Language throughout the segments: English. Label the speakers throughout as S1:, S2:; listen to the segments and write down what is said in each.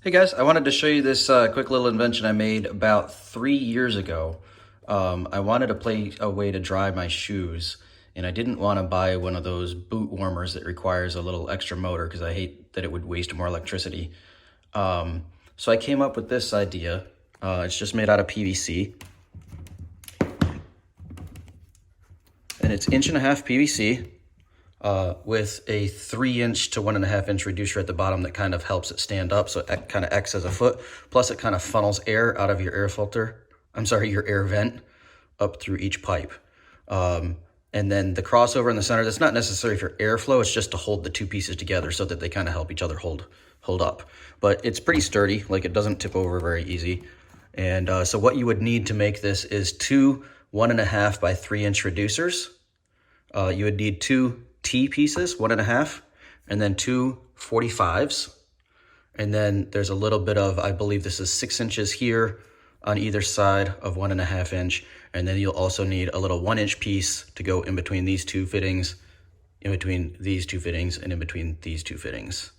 S1: Hey guys, I wanted to show you this quick little invention I made about 3 years ago. I wanted to play a way to dry my shoes, and I didn't want to buy one of those boot warmers that requires a little extra motor because I hate that it would waste more electricity. So I came up with this idea. It's just made out of PVC, and it's 1.5 PVC. With a 3-inch to 1.5-inch reducer at the bottom that kind of helps it stand up, so it kind of acts as a foot. Plus, it kind of funnels air out of your air filter. Your air vent up through each pipe. And then the crossover in the center, that's not necessary for airflow. It's just to hold the two pieces together so that they kind of help each other hold up. But it's pretty sturdy, like it doesn't tip over very easy. And so what you would need to make this is two 1.5 by 3-inch reducers. You would need two T pieces, 1.5, and then two 45s. And then there's a little bit of, I believe this is 6 inches here on either side of 1.5 inch. And then you'll also need a little 1-inch piece to go in between these two fittings, in between these two fittings, and in between these two fittings.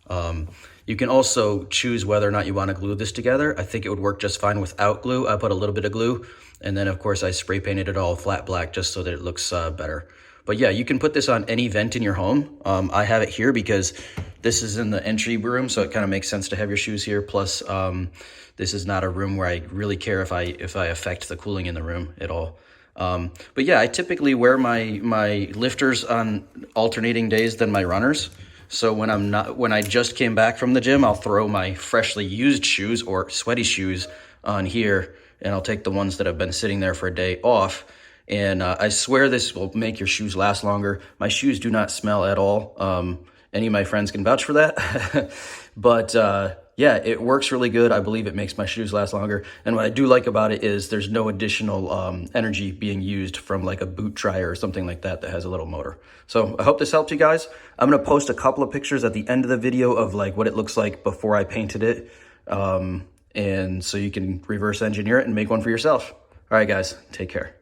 S1: You can also choose whether or not you want to glue this together. I think it would work just fine without glue. I put a little bit of glue, and then of course I spray painted it all flat black just so that it looks better. But yeah, you can put this on any vent in your home. I have it here because this is in the entry room, so it kind of makes sense to have your shoes here. Plus, this is not a room where I really care if I affect the cooling in the room at all. But yeah, I typically wear my lifters on alternating days than my runners. So when I just came back from the gym, I'll throw my freshly used shoes or sweaty shoes on here, and I'll take the ones that have been sitting there for a day off. And I swear this will make your shoes last longer. My shoes do not smell at all. Any of my friends can vouch for that. But yeah, it works really good. I believe it makes my shoes last longer. And what I do like about it is there's no additional energy being used from like a boot dryer or something like that that has a little motor. So I hope this helped you guys. I'm going to post a couple of pictures at the end of the video of like what it looks like before I painted it. And so you can reverse engineer it and make one for yourself. All right, guys, take care.